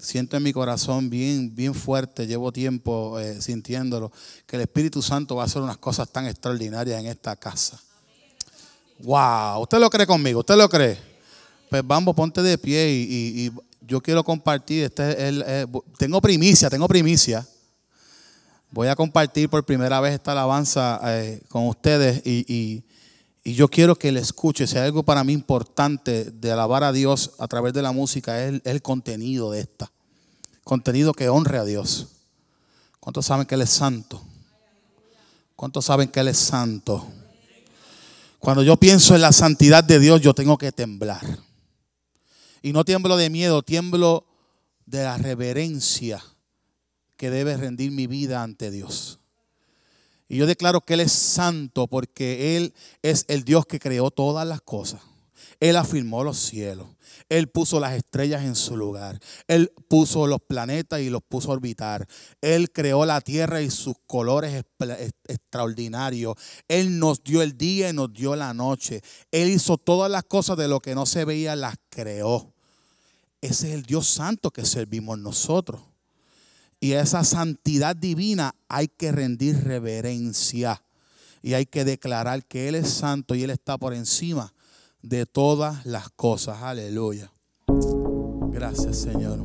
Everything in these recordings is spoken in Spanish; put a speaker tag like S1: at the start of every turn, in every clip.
S1: siento en mi corazón bien fuerte, llevo tiempo sintiéndolo, que el Espíritu Santo va a hacer unas cosas tan extraordinarias en esta casa. Wow, ¿usted lo cree conmigo? ¿Usted lo cree? Pues vamos, ponte de pie y yo quiero compartir. Tengo primicia. Voy a compartir por primera vez esta alabanza con ustedes y yo quiero que le escuche. Si hay algo para mí importante de alabar a Dios a través de la música es el contenido de esta. Contenido que honre a Dios. ¿Cuántos saben que Él es santo? ¿Cuántos saben que Él es santo? Cuando yo pienso en la santidad de Dios, yo tengo que temblar. Y no tiemblo de miedo, tiemblo de la reverencia que debe rendir mi vida ante Dios. Y yo declaro que Él es santo porque Él es el Dios que creó todas las cosas. Él afirmó los cielos. Él puso las estrellas en su lugar. Él puso los planetas y los puso a orbitar. Él creó la tierra y sus colores extraordinarios. Él nos dio el día y nos dio la noche. Él hizo todas las cosas de lo que no se veía, las creó. Ese es el Dios santo que servimos nosotros. Y a esa santidad divina hay que rendir reverencia. Y hay que declarar que Él es santo y Él está por encima de todas las cosas. Aleluya. Gracias, Señor.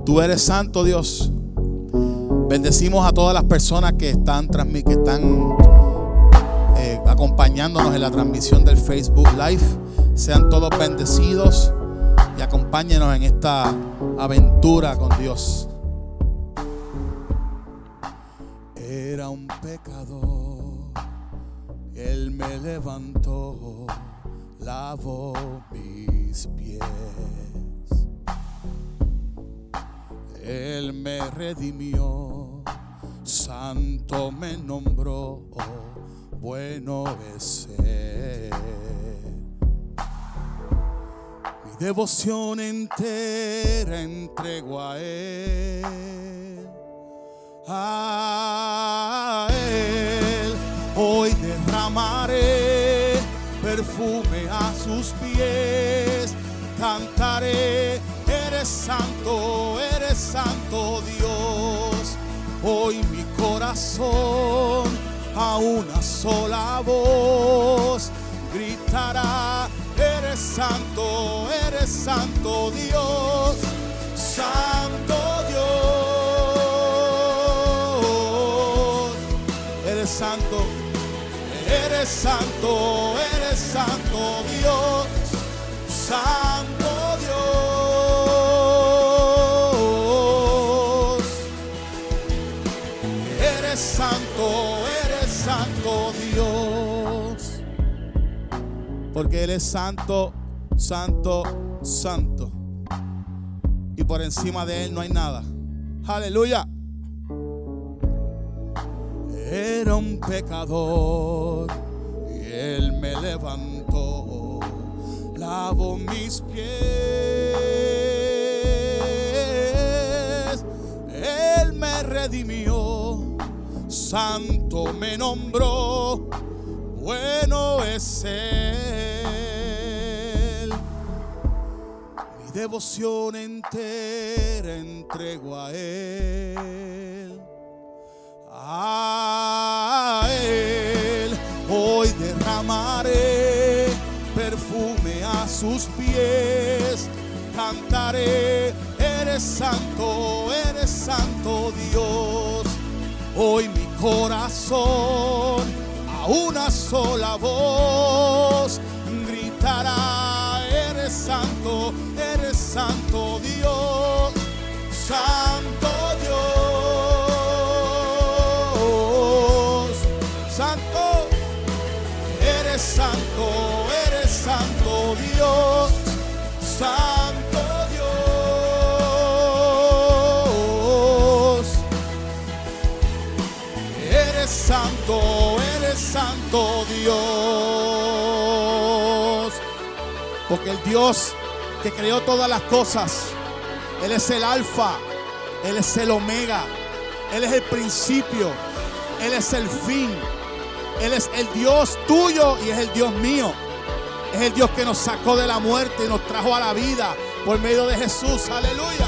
S1: Tú eres santo, Dios. Bendecimos a todas las personas que están acompañándonos en la transmisión del Facebook Live. Sean todos bendecidos y acompáñenos en esta aventura con Dios. Era un pecador, Él me levantó, lavó mis pies. Él me redimió, santo me nombró, bueno es Él. Mi devoción entera entrego a Él. A Él hoy derramaré perfume a sus pies. Cantaré, eres santo Dios. Hoy mi corazón a una sola voz gritará, eres santo Dios, santo Dios. Eres santo Dios, santo Dios. Eres santo Dios. Porque Él es santo, santo, santo. Y por encima de Él no hay nada. Aleluya. Era un pecador y Él me levantó, lavó mis pies. Él me redimió, santo me nombró, bueno es Él. Mi devoción entera entrego a Él. A Él hoy derramaré perfume a sus pies. Cantaré, eres santo Dios. Hoy mi corazón a una sola voz gritará, eres santo Dios, santo Dios, santo, eres santo Dios, santo Dios. Eres santo Dios. Porque el Dios que creó todas las cosas, Él es el alfa, Él es el omega, Él es el principio, Él es el fin. Él es el Dios tuyo y es el Dios mío. Es el Dios que nos sacó de la muerte y nos trajo a la vida por medio de Jesús. Aleluya.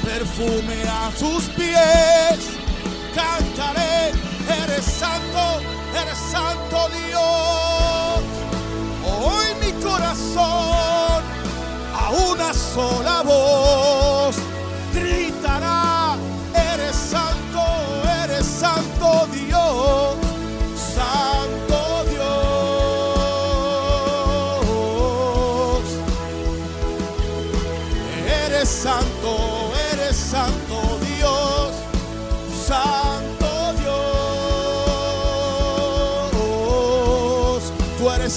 S1: Perfume a sus pies, cantaré, eres santo Dios. Hoy mi corazón a una sola voz gritará, eres santo Dios, santo Dios. Eres santo Dios, santo Dios. Tú eres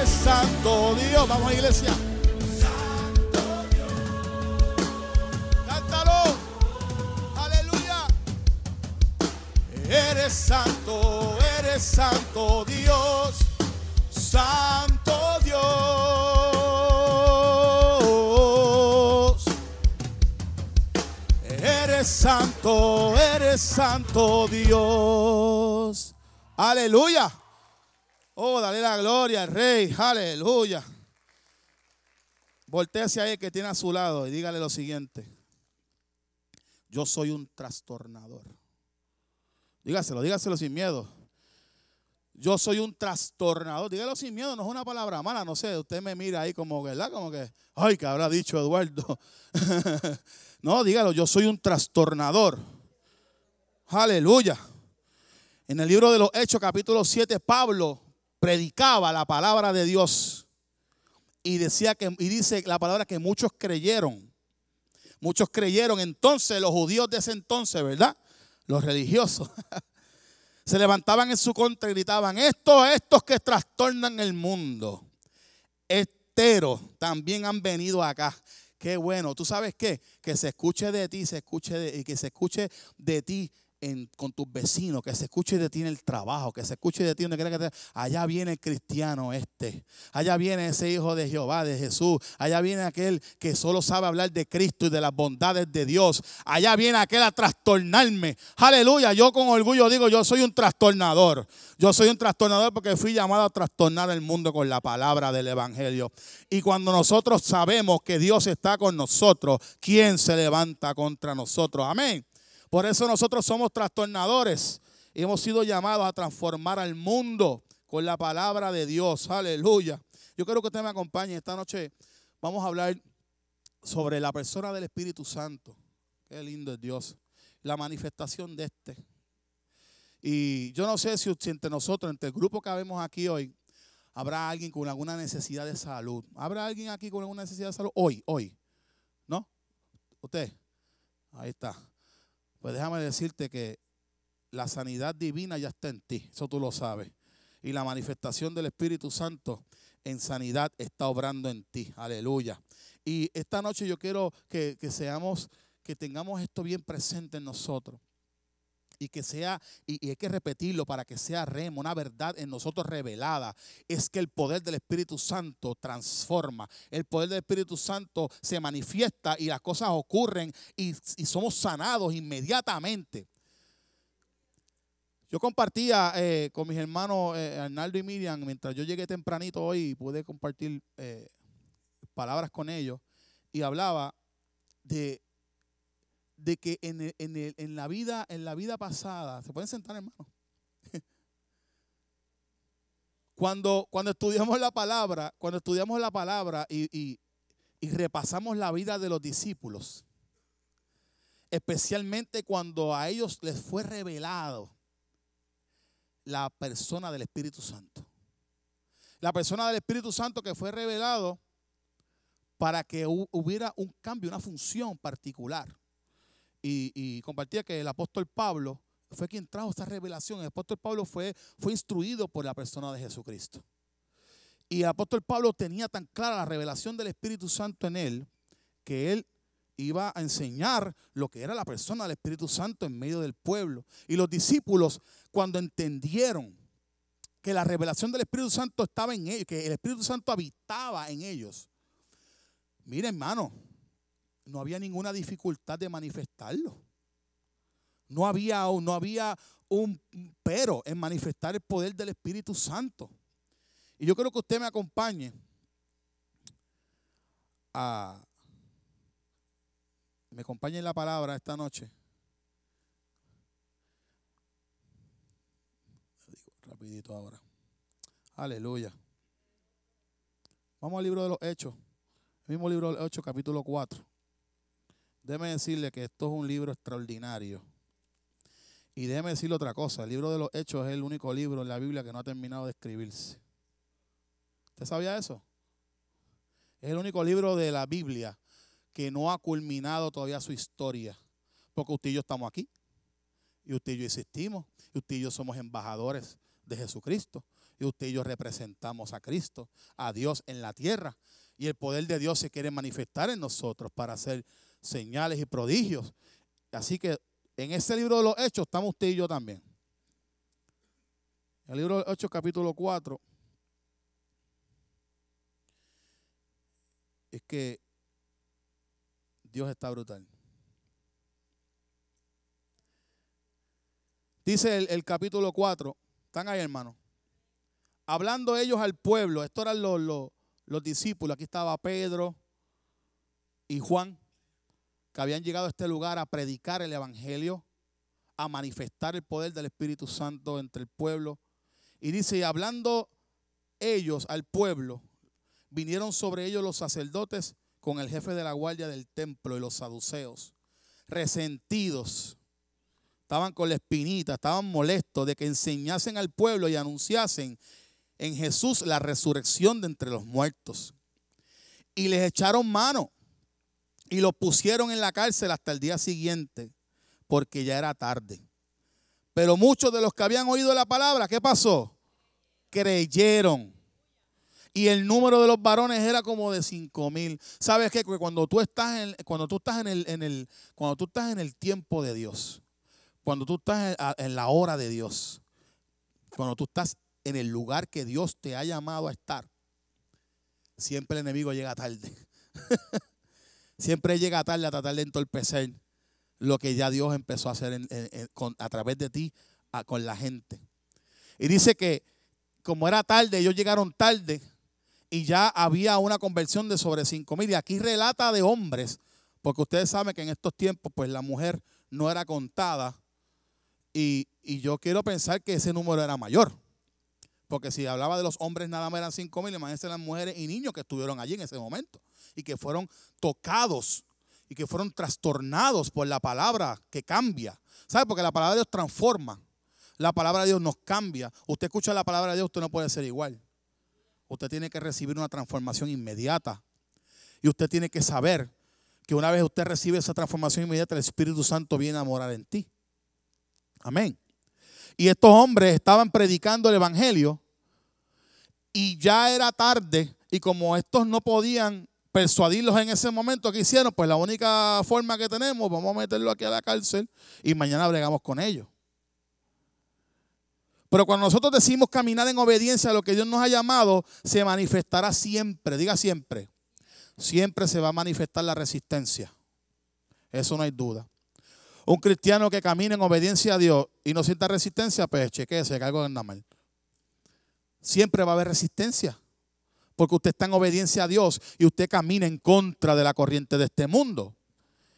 S1: santo Dios. Vamos, iglesia. Santo Dios. Cántalo. Aleluya. Eres santo Dios, santo Dios. Eres santo Dios. Aleluya. Oh, dale la gloria al Rey. Aleluya. Voltéese a él que tiene a su lado y dígale lo siguiente: yo soy un trastornador. Dígaselo sin miedo. Yo soy un trastornador. Dígalo sin miedo, no es una palabra mala. No sé, usted me mira ahí como, ¿verdad? Como que, ay, ¿qué habrá dicho Eduardo? No, dígalo, yo soy un trastornador. Aleluya. En el libro de los Hechos, capítulo 7, Pablo predicaba la palabra de Dios. Y dice la palabra que muchos creyeron. Muchos creyeron. Entonces los judíos de ese entonces, ¿verdad? Los religiosos se levantaban en su contra y gritaban: estos que trastornan el mundo entero también han venido acá. Qué bueno. ¿Tú sabes qué? Que se escuche de ti, que se escuche de ti con tus vecinos, que se escuche de ti en el trabajo, que se escuche de ti donde quiera que te... Allá viene el cristiano allá viene ese hijo de Jehová, de Jesús, allá viene aquel que solo sabe hablar de Cristo y de las bondades de Dios, allá viene aquel a trastornarme. Aleluya. Yo con orgullo digo, yo soy un trastornador. Yo soy un trastornador porque fui llamado a trastornar el mundo con la palabra del evangelio. Y cuando nosotros sabemos que Dios está con nosotros, ¿quién se levanta contra nosotros? Amén. Por eso nosotros somos trastornadores y hemos sido llamados a transformar al mundo con la palabra de Dios. Aleluya. Yo quiero que usted me acompañe. Esta noche vamos a hablar sobre la persona del Espíritu Santo. Qué lindo es Dios. La manifestación de este. Y yo no sé si entre nosotros, entre el grupo que vemos aquí hoy, habrá alguien con alguna necesidad de salud. ¿Habrá alguien aquí con alguna necesidad de salud? Hoy. ¿No? ¿Usted? Ahí está. Pues déjame decirte que la sanidad divina ya está en ti, eso tú lo sabes. Y la manifestación del Espíritu Santo en sanidad está obrando en ti. Aleluya. Y esta noche yo quiero que tengamos esto bien presente en nosotros. Y que sea, y hay que repetirlo para que sea rema, una verdad en nosotros revelada, es que el poder del Espíritu Santo transforma. El poder del Espíritu Santo se manifiesta y las cosas ocurren y somos sanados inmediatamente. Yo compartía con mis hermanos Arnaldo y Miriam, mientras yo llegué tempranito hoy y pude compartir palabras con ellos, y hablaba de que en la vida pasada, ¿se pueden sentar, hermano? Cuando estudiamos la palabra y repasamos la vida de los discípulos, especialmente cuando a ellos les fue revelado la persona del Espíritu Santo. La persona del Espíritu Santo que fue revelado para que hubiera un cambio, una función particular. Y compartía que el apóstol Pablo fue quien trajo esta revelación. El apóstol Pablo fue instruido por la persona de Jesucristo. Y el apóstol Pablo tenía tan clara la revelación del Espíritu Santo en él, que él iba a enseñar lo que era la persona del Espíritu Santo en medio del pueblo. Y los discípulos, cuando entendieron que la revelación del Espíritu Santo estaba en ellos, que el Espíritu Santo habitaba en ellos, mira, hermano, no había ninguna dificultad de manifestarlo. No había un pero en manifestar el poder del Espíritu Santo. Y yo quiero que usted me acompañe en la palabra esta noche. Rapidito ahora. Aleluya. Vamos al libro de los Hechos. El mismo libro de los Hechos, capítulo 4. Déjeme decirle que esto es un libro extraordinario. Y déjeme decirle otra cosa. El libro de los Hechos es el único libro en la Biblia que no ha terminado de escribirse. ¿Usted sabía eso? Es el único libro de la Biblia que no ha culminado todavía su historia. Porque usted y yo estamos aquí. Y usted y yo existimos. Y usted y yo somos embajadores de Jesucristo. Y usted y yo representamos a Cristo, a Dios en la tierra. Y el poder de Dios se quiere manifestar en nosotros para hacer señales y prodigios. Así que en ese libro de los Hechos estamos usted y yo también. El libro de los Hechos, capítulo 4. Es que Dios está brutal. Dice el capítulo 4. ¿Están ahí, hermano? Hablando ellos al pueblo. Estos eran los discípulos. Aquí estaba Pedro y Juan, que habían llegado a este lugar a predicar el evangelio, a manifestar el poder del Espíritu Santo entre el pueblo. Y dice, y hablando ellos al pueblo, vinieron sobre ellos los sacerdotes con el jefe de la guardia del templo y los saduceos, resentidos. Estaban con la espinita, estaban molestos de que enseñasen al pueblo y anunciasen en Jesús la resurrección de entre los muertos. Y les echaron mano y los pusieron en la cárcel hasta el día siguiente, porque ya era tarde. Pero muchos de los que habían oído la palabra, ¿qué pasó? Creyeron. Y el número de los varones era como de 5,000. ¿Sabes qué? Cuando tú estás en el tiempo de Dios, cuando tú estás en la hora de Dios, cuando tú estás en el lugar que Dios te ha llamado a estar, siempre el enemigo llega tarde. Siempre llega tarde a tratar de entorpecer lo que ya Dios empezó a hacer a través de ti, con la gente. Y dice que como era tarde, ellos llegaron tarde y ya había una conversión de sobre 5,000. Y aquí relata de hombres, porque ustedes saben que en estos tiempos pues la mujer no era contada. Y yo quiero pensar que ese número era mayor. Porque si hablaba de los hombres nada más eran 5,000, imagínense las mujeres y niños que estuvieron allí en ese momento. Y que fueron tocados y que fueron trastornados por la palabra que cambia. ¿Sabe? Porque la palabra de Dios transforma. La palabra de Dios nos cambia. Usted escucha la palabra de Dios, usted no puede ser igual. Usted tiene que recibir una transformación inmediata. Y usted tiene que saber que una vez usted recibe esa transformación inmediata, el Espíritu Santo viene a morar en ti. Amén. Y estos hombres estaban predicando el evangelio y ya era tarde, y como estos no podían persuadirlos en ese momento, ¿qué hicieron? Pues la única forma que tenemos, vamos a meterlo aquí a la cárcel y mañana bregamos con ellos. Pero cuando nosotros decimos caminar en obediencia a lo que Dios nos ha llamado, se manifestará siempre, diga siempre. Siempre se va a manifestar la resistencia. Eso no hay duda. Un cristiano que camine en obediencia a Dios y no sienta resistencia, pues chequéese que algo anda mal. Siempre va a haber resistencia. Porque usted está en obediencia a Dios y usted camina en contra de la corriente de este mundo.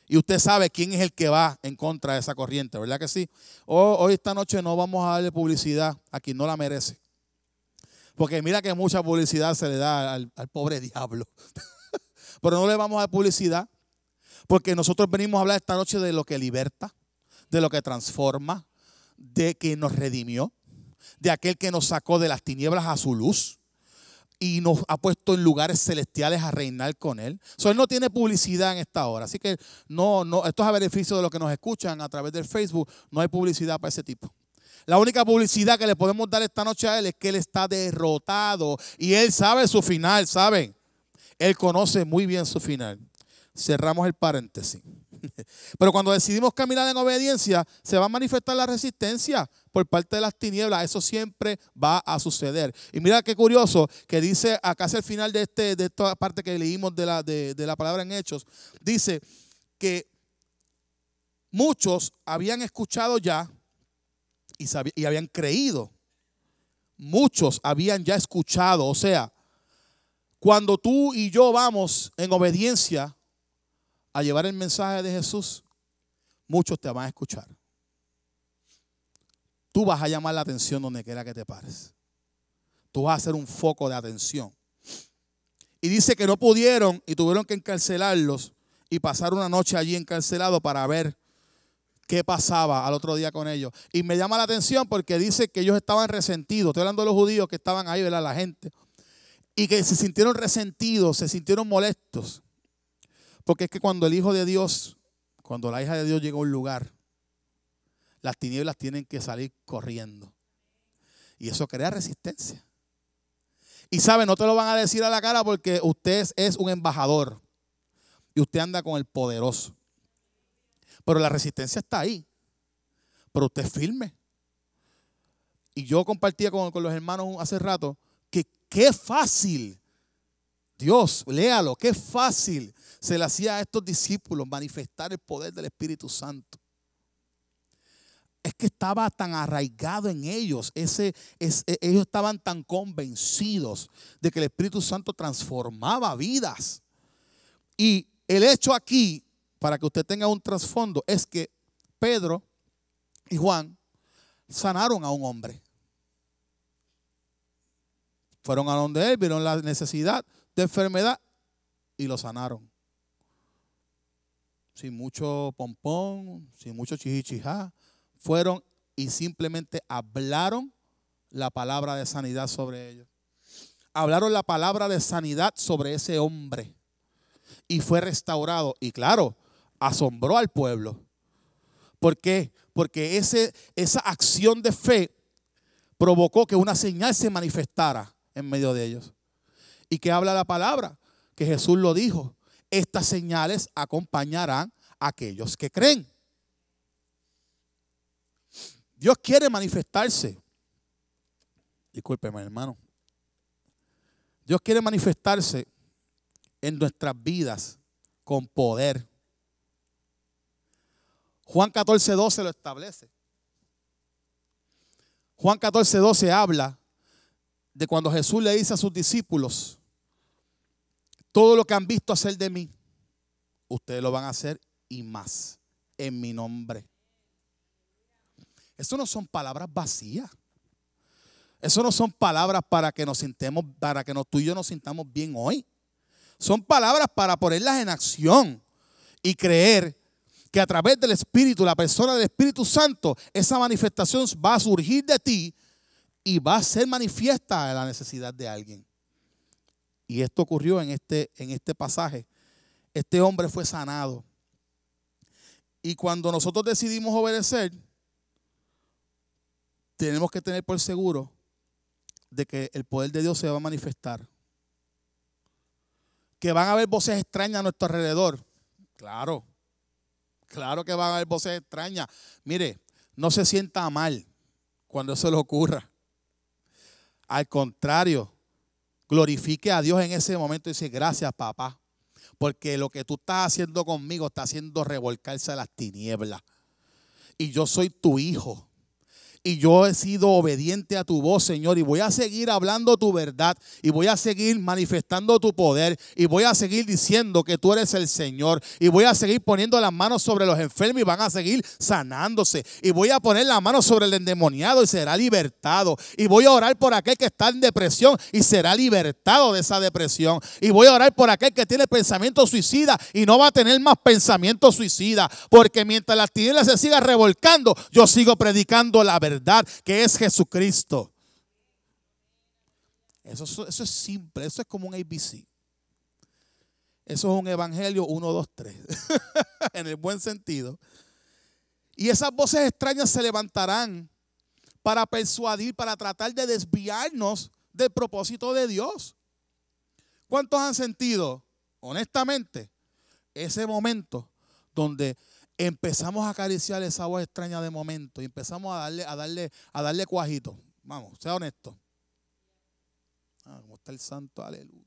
S1: Y usted sabe quién es el que va en contra de esa corriente, ¿verdad que sí? Hoy esta noche no vamos a darle publicidad a quien no la merece. Porque mira que mucha publicidad se le da al pobre diablo. Pero no le vamos a dar publicidad. Porque nosotros venimos a hablar esta noche de lo que liberta, de lo que transforma, de que nos redimió, de aquel que nos sacó de las tinieblas a su luz y nos ha puesto en lugares celestiales a reinar con Él. Él no tiene publicidad en esta hora. Así que no, esto es a beneficio de los que nos escuchan a través del Facebook. No hay publicidad para ese tipo. La única publicidad que le podemos dar esta noche a Él es que Él está derrotado y Él sabe su final, ¿saben? Él conoce muy bien su final. Cerramos el paréntesis. Pero cuando decidimos caminar en obediencia, se va a manifestar la resistencia por parte de las tinieblas. Eso siempre va a suceder. Y mira qué curioso que dice acá hacia el final de esta parte que leímos de la palabra en Hechos. Dice que muchos habían escuchado ya y habían creído. Muchos habían ya escuchado. O sea, cuando tú y yo vamos en obediencia a llevar el mensaje de Jesús, muchos te van a escuchar. Tú vas a llamar la atención donde quiera que te pares. Tú vas a ser un foco de atención. Y dice que no pudieron y tuvieron que encarcelarlos y pasar una noche allí encarcelados para ver qué pasaba al otro día con ellos. Y me llama la atención porque dice que ellos estaban resentidos. Estoy hablando de los judíos que estaban ahí, ¿verdad? La gente. Y que se sintieron resentidos, se sintieron molestos. Porque es que cuando el Hijo de Dios, cuando la hija de Dios llega a un lugar, las tinieblas tienen que salir corriendo. Y eso crea resistencia. Y sabe, no te lo van a decir a la cara porque usted es un embajador. Y usted anda con el poderoso. Pero la resistencia está ahí. Pero usted es firme. Y yo compartía con los hermanos hace rato que qué fácil. Dios, léalo, qué fácil se le hacía a estos discípulos manifestar el poder del Espíritu Santo. Es que estaba tan arraigado en ellos, ellos estaban tan convencidos de que el Espíritu Santo transformaba vidas. Y el hecho aquí, para que usted tenga un trasfondo, es que Pedro y Juan sanaron a un hombre. Fueron a donde él, vieron la necesidad de enfermedad y lo sanaron. Sin mucho pompón, sin mucho chichichijá. Fueron y simplemente hablaron la palabra de sanidad sobre ellos. Hablaron la palabra de sanidad sobre ese hombre. Y fue restaurado. Y claro, asombró al pueblo. ¿Por qué? Porque esa acción de fe provocó que una señal se manifestara en medio de ellos. ¿Y qué habla la palabra? Que Jesús lo dijo. Estas señales acompañarán a aquellos que creen. Dios quiere manifestarse. Discúlpeme, hermano. Dios quiere manifestarse en nuestras vidas con poder. Juan 14:12 lo establece. Juan 14:12 habla de cuando Jesús le dice a sus discípulos: todo lo que han visto hacer de mí, ustedes lo van a hacer y más en mi nombre. Eso no son palabras vacías. Eso no son palabras para que tú y yo nos sintamos bien hoy. Son palabras para ponerlas en acción y creer que a través del Espíritu, la persona del Espíritu Santo, esa manifestación va a surgir de ti y va a ser manifiesta la necesidad de alguien. Y esto ocurrió en este pasaje. Este hombre fue sanado. Y cuando nosotros decidimos obedecer, tenemos que tener por seguro de que el poder de Dios se va a manifestar. Que van a haber voces extrañas a nuestro alrededor. Claro que van a haber voces extrañas. Mire, no se sienta mal cuando eso le ocurra. Al contrario, glorifique a Dios en ese momento y dice: gracias, papá, porque lo que tú estás haciendo conmigo está haciendo revolcarse a las tinieblas. Y yo soy tu hijo. Y yo he sido obediente a tu voz, Señor, y voy a seguir hablando tu verdad, y voy a seguir manifestando tu poder, y voy a seguir diciendo que tú eres el Señor, y voy a seguir poniendo las manos sobre los enfermos y van a seguir sanándose, y voy a poner las manos sobre el endemoniado y será libertado, y voy a orar por aquel que está en depresión y será libertado de esa depresión, y voy a orar por aquel que tiene pensamiento suicida y no va a tener más pensamiento suicida, porque mientras las tinieblas se sigan revolcando, yo sigo predicando la verdad, que es Jesucristo. Eso es simple, eso es como un ABC. Eso es un evangelio 1, 2, 3, en el buen sentido. Y esas voces extrañas se levantarán para persuadir, para tratar de desviarnos del propósito de Dios. ¿Cuántos han sentido, honestamente, ese momento donde empezamos a acariciar esa voz extraña de momento y empezamos a darle cuajito? Vamos, sea honesto. ¿Cómo está el santo? Aleluya.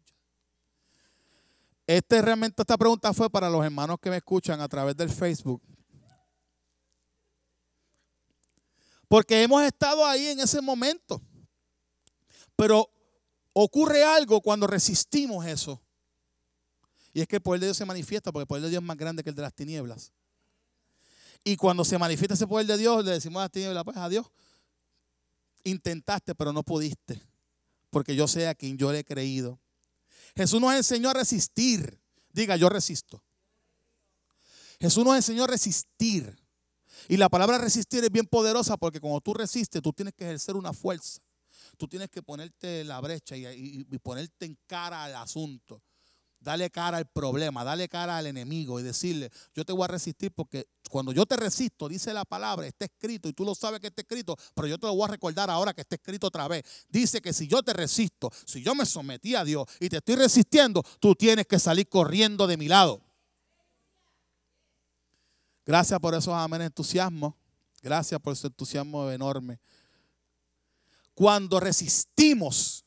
S1: Realmente esta pregunta fue para los hermanos que me escuchan a través del Facebook. Porque hemos estado ahí en ese momento. Pero ocurre algo cuando resistimos eso. Y es que el poder de Dios se manifiesta, porque el poder de Dios es más grande que el de las tinieblas. Y cuando se manifiesta ese poder de Dios, le decimos a las tinieblas, pues adiós. Intentaste, pero no pudiste. Porque yo sé a quien yo le he creído. Jesús nos enseñó a resistir. Diga, yo resisto. Jesús nos enseñó a resistir. Y la palabra resistir es bien poderosa porque cuando tú resistes, tú tienes que ejercer una fuerza. Tú tienes que ponerte en la brecha y ponerte en cara al asunto. Dale cara al problema, dale cara al enemigo y decirle, yo te voy a resistir porque cuando yo te resisto, dice la palabra, está escrito y tú lo sabes que está escrito, pero yo te lo voy a recordar ahora que está escrito otra vez. Dice que si yo te resisto, si yo me sometí a Dios y te estoy resistiendo, tú tienes que salir corriendo de mi lado. Gracias por esos amén entusiasmos. Gracias por ese entusiasmo enorme. Cuando resistimos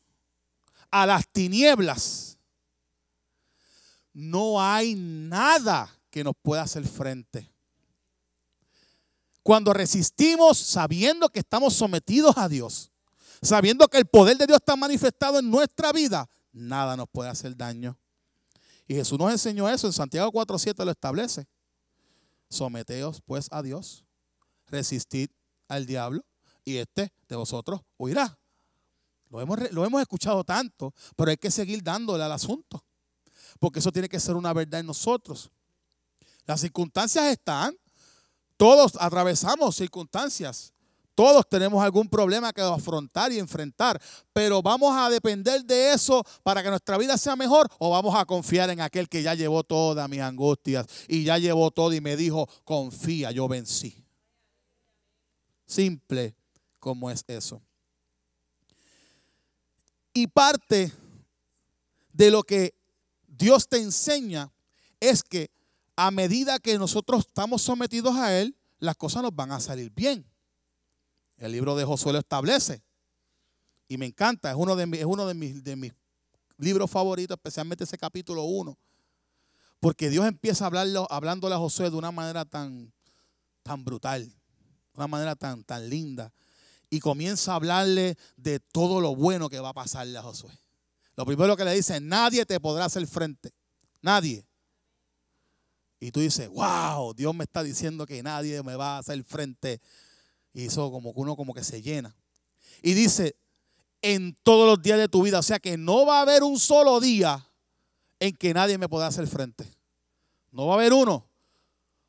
S1: a las tinieblas, no hay nada que nos pueda hacer frente. Cuando resistimos sabiendo que estamos sometidos a Dios, sabiendo que el poder de Dios está manifestado en nuestra vida, nada nos puede hacer daño. Y Jesús nos enseñó eso, en Santiago 4:7 lo establece. Someteos pues a Dios, resistid al diablo y de vosotros huirá. Lo hemos escuchado tanto, pero hay que seguir dándole al asunto. Porque eso tiene que ser una verdad en nosotros. Las circunstancias están. Todos atravesamos circunstancias. Todos tenemos algún problema que afrontar y enfrentar. Pero ¿vamos a depender de eso para que nuestra vida sea mejor? ¿O vamos a confiar en aquel que ya llevó todas mis angustias y ya llevó todo y me dijo, confía, yo vencí? Simple como es eso. Y parte de lo que Dios te enseña es que a medida que nosotros estamos sometidos a Él, las cosas nos van a salir bien. El libro de Josué lo establece. Y me encanta, es uno de mis libros favoritos, especialmente ese capítulo 1. Porque Dios empieza hablándole a Josué de una manera tan brutal, de una manera tan linda. Y comienza a hablarle de todo lo bueno que va a pasarle a Josué. Lo primero que le dice, nadie te podrá hacer frente. Nadie. Y tú dices, wow, Dios me está diciendo que nadie me va a hacer frente. Y eso como que uno como que se llena. Y dice, en todos los días de tu vida. O sea que no va a haber un solo día en que nadie me pueda hacer frente. No va a haber uno. O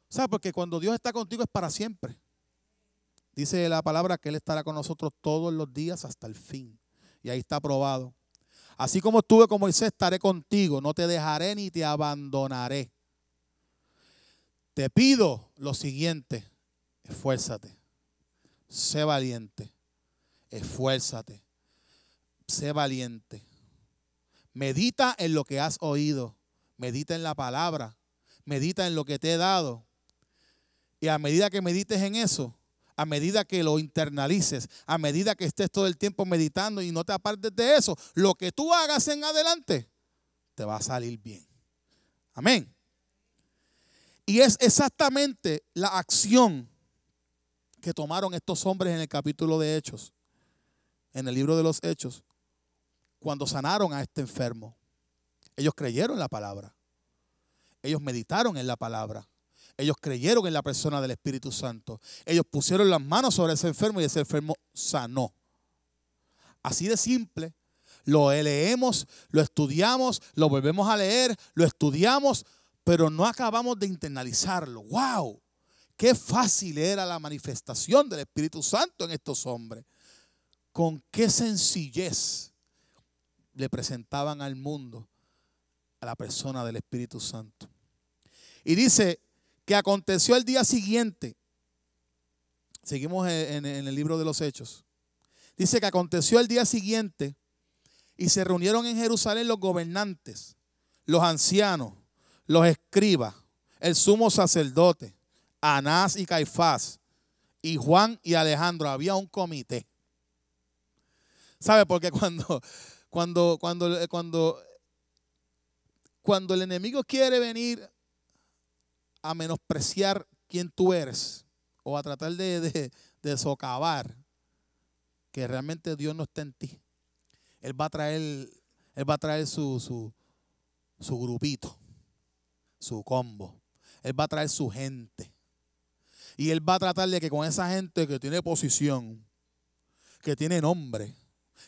S1: sea, porque cuando Dios está contigo es para siempre. Dice la palabra que Él estará con nosotros todos los días hasta el fin. Y ahí está probado. Así como estuve con Moisés, estaré contigo. No te dejaré ni te abandonaré. Te pido lo siguiente. Esfuérzate. Sé valiente. Esfuérzate. Sé valiente. Medita en lo que has oído. Medita en la palabra. Medita en lo que te he dado. Y a medida que medites en eso, a medida que lo internalices, a medida que estés todo el tiempo meditando y no te apartes de eso, lo que tú hagas en adelante te va a salir bien. Amén. Y es exactamente la acción que tomaron estos hombres en el capítulo de Hechos, en el libro de los Hechos, cuando sanaron a este enfermo? Ellos creyeron en la palabra. Ellos meditaron en la palabra. Ellos creyeron en la persona del Espíritu Santo. Ellos pusieron las manos sobre ese enfermo y ese enfermo sanó. Así de simple. Lo leemos, lo estudiamos, lo volvemos a leer, lo estudiamos, pero no acabamos de internalizarlo. ¡Wow! Qué fácil era la manifestación del Espíritu Santo en estos hombres. Con qué sencillez le presentaban al mundo a la persona del Espíritu Santo. Y dice que aconteció el día siguiente. Seguimos en el libro de los Hechos. Dice que aconteció el día siguiente y se reunieron en Jerusalén los gobernantes, los ancianos, los escribas, el sumo sacerdote, Anás y Caifás, y Juan y Alejandro. Había un comité. ¿Sabe? Porque cuando el enemigo quiere venir a menospreciar quién tú eres o a tratar de socavar que realmente Dios no está en ti, Él va a traer su grupito, su combo. Él va a traer su gente. Y Él va a tratar de que con esa gente que tiene posición, que tiene nombre,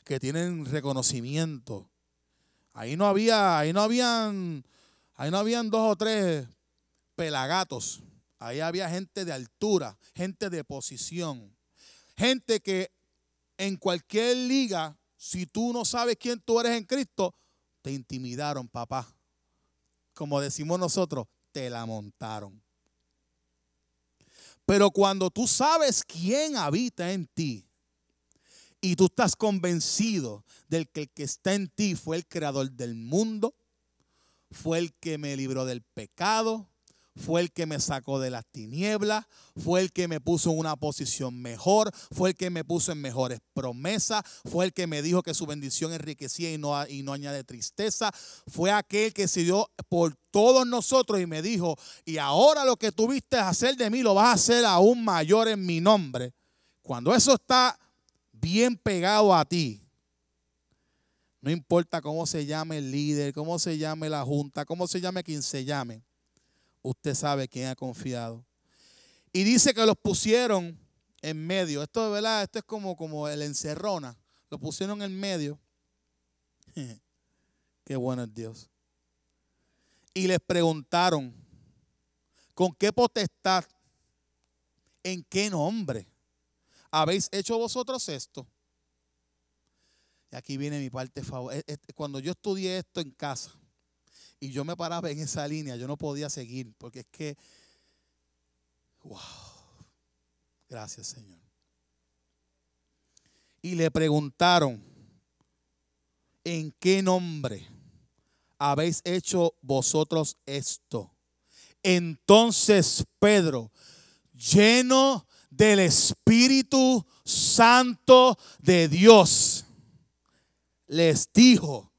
S1: que tienen reconocimiento. Ahí no habían dos o tres pelagatos. Ahí había gente de altura, gente de posición. Gente que en cualquier liga, si tú no sabes quién tú eres en Cristo, te intimidaron, papá. Como decimos nosotros, te la montaron. Pero cuando tú sabes quién habita en ti y tú estás convencido de que el que está en ti fue el creador del mundo, fue el que me libró del pecado, fue el que me sacó de las tinieblas, fue el que me puso en una posición mejor, fue el que me puso en mejores promesas, fue el que me dijo que su bendición enriquecía y no añade tristeza, fue aquel que se dio por todos nosotros y me dijo, y ahora lo que tuviste a hacer de mí lo vas a hacer aún mayor en mi nombre. Cuando eso está bien pegado a ti, no importa cómo se llame el líder, cómo se llame la junta, cómo se llame quien se llame, usted sabe quién ha confiado. Y dice que los pusieron en medio. Esto, ¿verdad? Esto es como el encerrona. Lo pusieron en medio. Qué bueno es Dios. Y les preguntaron, ¿con qué potestad, en qué nombre habéis hecho vosotros esto? Y aquí viene mi parte favorita. Cuando yo estudié esto en casa, y yo me paraba en esa línea, yo no podía seguir, porque es que, wow, gracias Señor. Y le preguntaron, ¿en qué nombre habéis hecho vosotros esto? Entonces Pedro, lleno del Espíritu Santo de Dios, les dijo,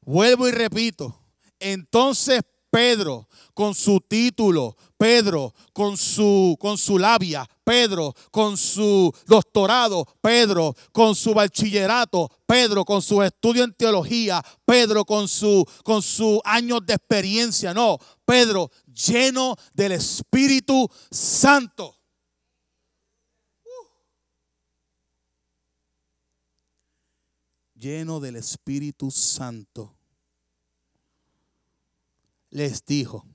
S1: vuelvo y repito, entonces Pedro, con su título, Pedro, con su labia, Pedro, con su doctorado, Pedro, con su bachillerato, Pedro, con su estudio en teología, Pedro, con su años de experiencia, no, Pedro, lleno del Espíritu Santo. Lleno del Espíritu Santo. Les dijo,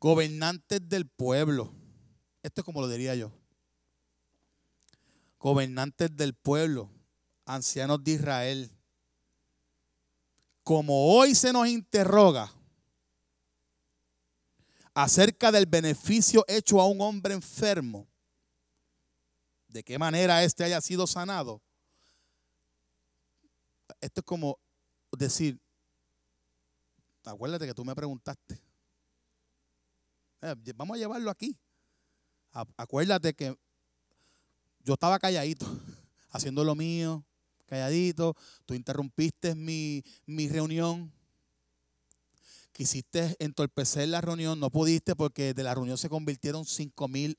S1: gobernantes del pueblo, esto es como lo diría yo, gobernantes del pueblo, ancianos de Israel, como hoy se nos interroga acerca del beneficio hecho a un hombre enfermo, de qué manera éste haya sido sanado, esto es como decir, acuérdate que tú me preguntaste. Vamos a llevarlo aquí. Acuérdate que yo estaba calladito, haciendo lo mío, calladito. Tú interrumpiste mi reunión. Quisiste entorpecer la reunión. No pudiste porque de la reunión se convirtieron 5,000.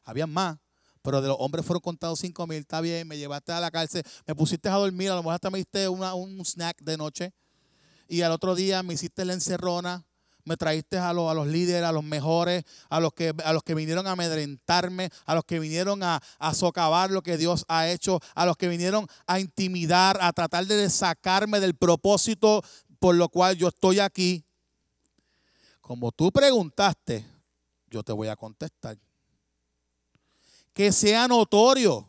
S1: Habían más, Pero de los hombres fueron contados 5,000. Está bien, me llevaste a la cárcel, me pusiste a dormir, a lo mejor hasta me diste un snack de noche. Y al otro día me hiciste la encerrona, me trajiste a los líderes, a los mejores, a los que vinieron a amedrentarme, a los que vinieron a socavar lo que Dios ha hecho, a los que vinieron a intimidar, a tratar de sacarme del propósito por lo cual yo estoy aquí. Como tú preguntaste, yo te voy a contestar. Que sea notorio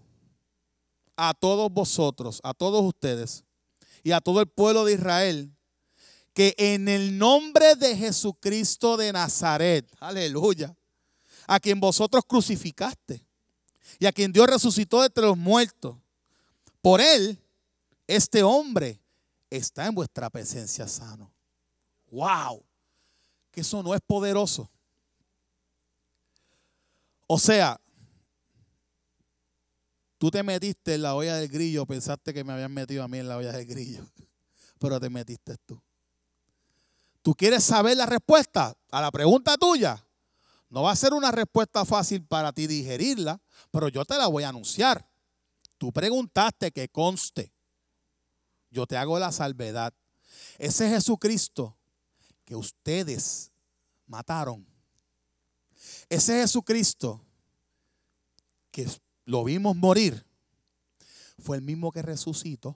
S1: a todos vosotros, a todos ustedes y a todo el pueblo de Israel, que en el nombre de Jesucristo de Nazaret, aleluya, a quien vosotros crucificaste y a quien Dios resucitó de entre los muertos, por él, este hombre está en vuestra presencia sano. ¡Wow! Que eso no es poderoso. O sea, tú te metiste en la olla del grillo, pensaste que me habían metido a mí en la olla del grillo, pero te metiste tú. ¿Tú quieres saber la respuesta a la pregunta tuya? No va a ser una respuesta fácil para ti digerirla, pero yo te la voy a anunciar. Tú preguntaste, que conste. Yo te hago la salvedad. Ese Jesucristo que ustedes mataron, ese Jesucristo que lo vimos morir, fue el mismo que resucitó.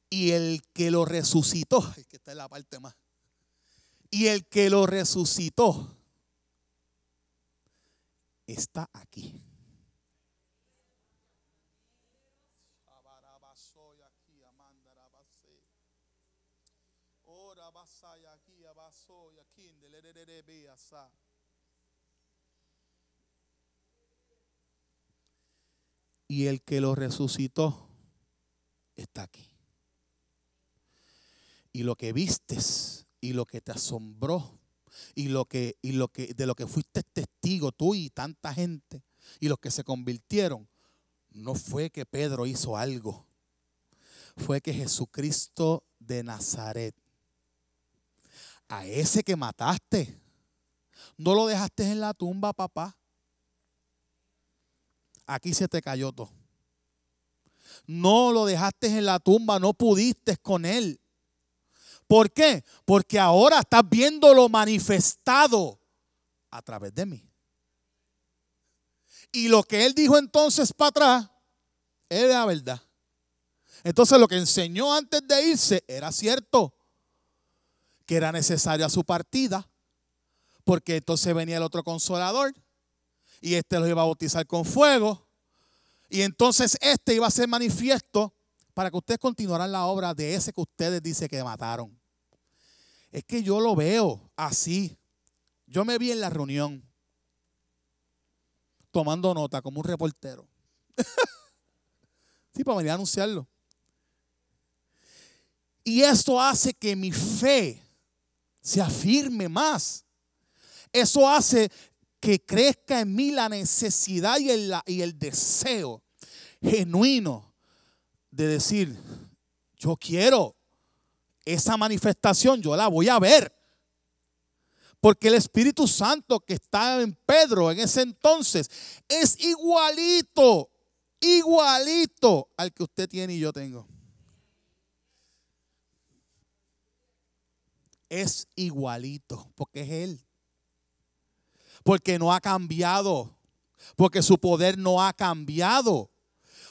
S1: Y el que lo resucitó, es que esta es la parte más. Y el que lo resucitó está aquí. Y el que lo resucitó está aquí. Y lo que vistes y lo que te asombró y de lo que fuiste testigo tú y tanta gente y los que se convirtieron, no fue que Pedro hizo algo, fue que Jesucristo de Nazaret, a ese que mataste, no lo dejaste en la tumba, papá. Aquí se te cayó todo. No lo dejaste en la tumba, no pudiste con él. ¿Por qué? Porque ahora estás viéndolo manifestado a través de mí. Y lo que él dijo entonces para atrás era verdad. Entonces lo que enseñó antes de irse era cierto, que era necesaria su partida, porque entonces venía el otro consolador y este los iba a bautizar con fuego, y entonces este iba a ser manifiesto para que ustedes continuaran la obra de ese que ustedes dicen que mataron. Es que yo lo veo así. Yo me vi en la reunión tomando nota como un reportero. Sí, para venir a anunciarlo. Y esto hace que mi fe se afirme más. Eso hace que crezca en mí la necesidad y el deseo genuino de decir, yo quiero esa manifestación, yo la voy a ver. Porque el Espíritu Santo que estaba en Pedro en ese entonces es igualito al que usted tiene y yo tengo. Es igualito, porque es Él. Porque no ha cambiado. Porque su poder no ha cambiado.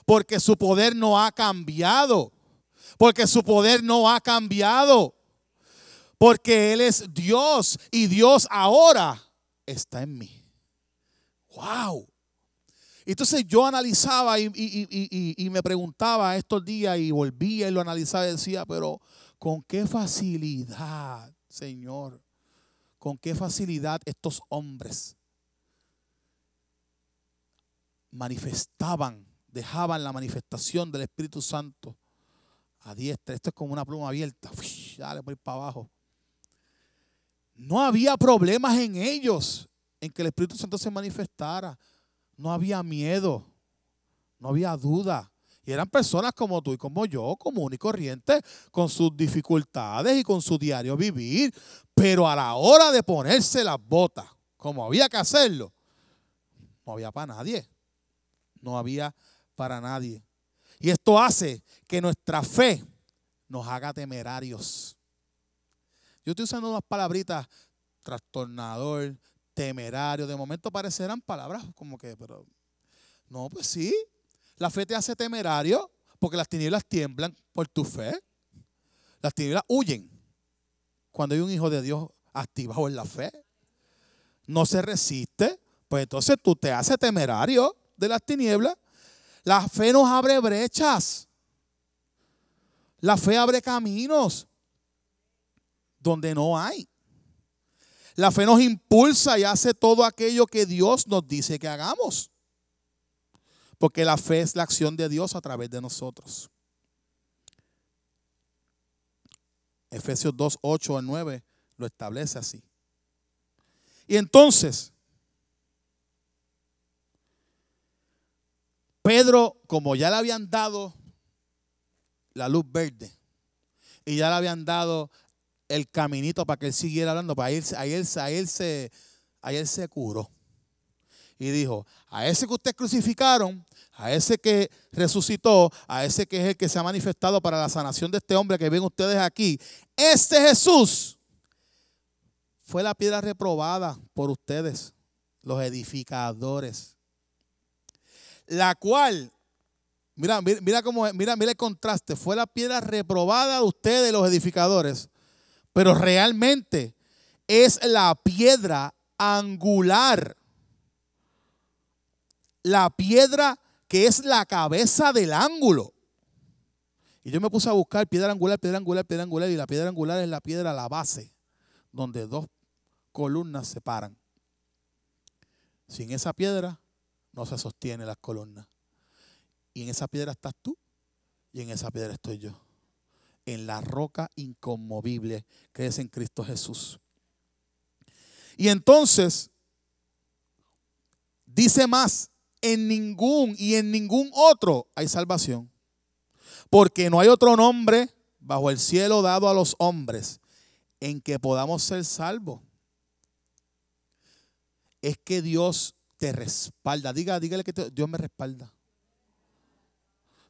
S1: Porque su poder no ha cambiado. Porque su poder no ha cambiado. Porque Él es Dios y Dios ahora está en mí. ¡Wow! Entonces yo analizaba y me preguntaba estos días y volvía y lo analizaba y decía, pero ¿con qué facilidad, Señor? ¿Con qué facilidad estos hombres manifestaban, dejaban la manifestación del Espíritu Santo a diestra? Esto es como una pluma abierta. Dale, voy para abajo. No había problemas en ellos, en que el Espíritu Santo se manifestara. No había miedo, no había duda. Y eran personas como tú y como yo, común y corriente, con sus dificultades y con su diario vivir. Pero a la hora de ponerse las botas, como había que hacerlo, No había para nadie. No había para nadie. Y esto hace que nuestra fe nos haga temerarios. Yo estoy usando unas palabritas, trastornador, temerario. De momento parecerán palabras como que, pero no, pues sí. La fe te hace temerario porque las tinieblas tiemblan por tu fe. Las tinieblas huyen cuando hay un hijo de Dios activado en la fe. No se resiste, pues entonces tú te haces temerario de las tinieblas. La fe nos abre brechas. La fe abre caminos donde no hay. La fe nos impulsa y hace todo aquello que Dios nos dice que hagamos. Porque la fe es la acción de Dios a través de nosotros. Efesios 2, 8 al 9 lo establece así. Y entonces, Pedro, como ya le habían dado la luz verde y ya le habían dado el caminito para que él siguiera hablando, para irse, a él se curó. Y dijo, a ese que ustedes crucificaron, a ese que resucitó, a ese que es el que se ha manifestado para la sanación de este hombre que ven ustedes aquí, este Jesús fue la piedra reprobada por ustedes, los edificadores. La cual, mira cómo es, mira el contraste, fue la piedra reprobada de ustedes, los edificadores, pero realmente es la piedra angular. La piedra que es la cabeza del ángulo. Y yo me puse a buscar piedra angular, piedra angular, piedra angular, y la piedra angular es la piedra, la base, donde dos columnas se paran. Sin esa piedra no se sostiene las columnas. Y en esa piedra estás tú y en esa piedra estoy yo. En la roca inconmovible que es en Cristo Jesús. Y entonces, dice más, en ningún otro hay salvación. Porque no hay otro nombre bajo el cielo dado a los hombres en que podamos ser salvos. Es que Dios te respalda. Dígale que Dios me respalda.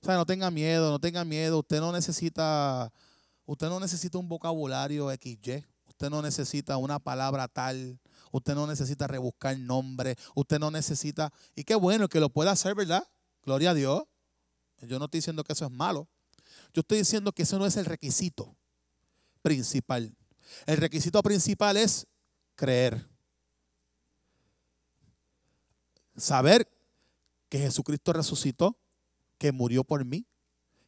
S1: O sea, no tenga miedo, no tenga miedo. Usted no necesita un vocabulario XY. Usted no necesita una palabra tal. Usted no necesita rebuscar nombre. Usted no necesita... Y qué bueno que lo pueda hacer, ¿verdad? Gloria a Dios. Yo no estoy diciendo que eso es malo. Yo estoy diciendo que eso no es el requisito principal. El requisito principal es creer. Saber que Jesucristo resucitó, que murió por mí,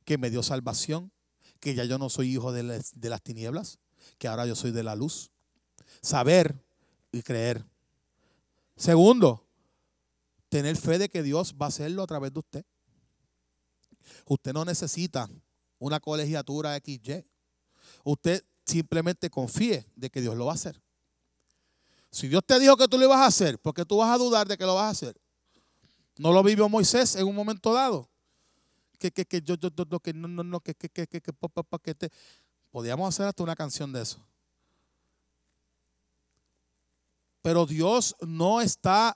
S1: que me dio salvación, que ya yo no soy hijo de las tinieblas, que ahora yo soy de la luz. Saber y creer. Segundo, tener fe de que Dios va a hacerlo a través de usted. Usted no necesita una colegiatura XY. Usted simplemente confíe de que Dios lo va a hacer. Si Dios te dijo que tú lo ibas a hacer, ¿por qué tú vas a dudar de que lo vas a hacer? ¿No lo vivió Moisés en un momento dado? Podríamos hacer hasta una canción de eso. Pero Dios no está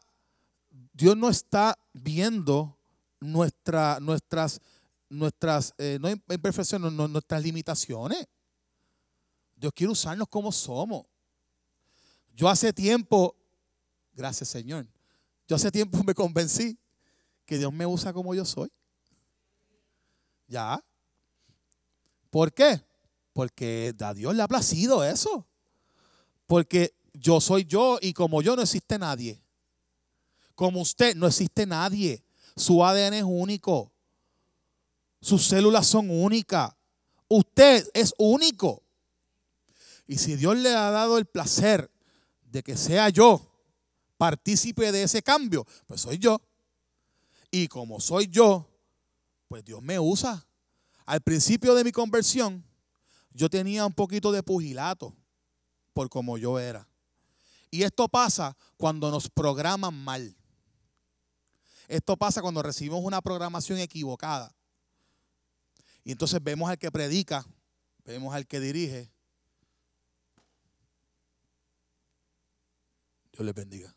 S1: viendo nuestras no imperfecciones, nuestras limitaciones. Dios quiere usarnos como somos. Yo hace tiempo, gracias Señor, yo hace tiempo me convencí que Dios me usa como yo soy. ¿Ya? ¿Por qué? Porque a Dios le ha placido eso. Porque yo soy yo y como yo no existe nadie. Como usted no existe nadie. Su ADN es único. Sus células son únicas. Usted es único. Y si Dios le ha dado el placer de que sea yo partícipe de ese cambio, pues soy yo. Y como soy yo, pues Dios me usa. Al principio de mi conversión, yo tenía un poquito de pugilato por como yo era. Y esto pasa cuando nos programan mal. Esto pasa cuando recibimos una programación equivocada. Y entonces vemos al que predica, vemos al que dirige. Dios les bendiga.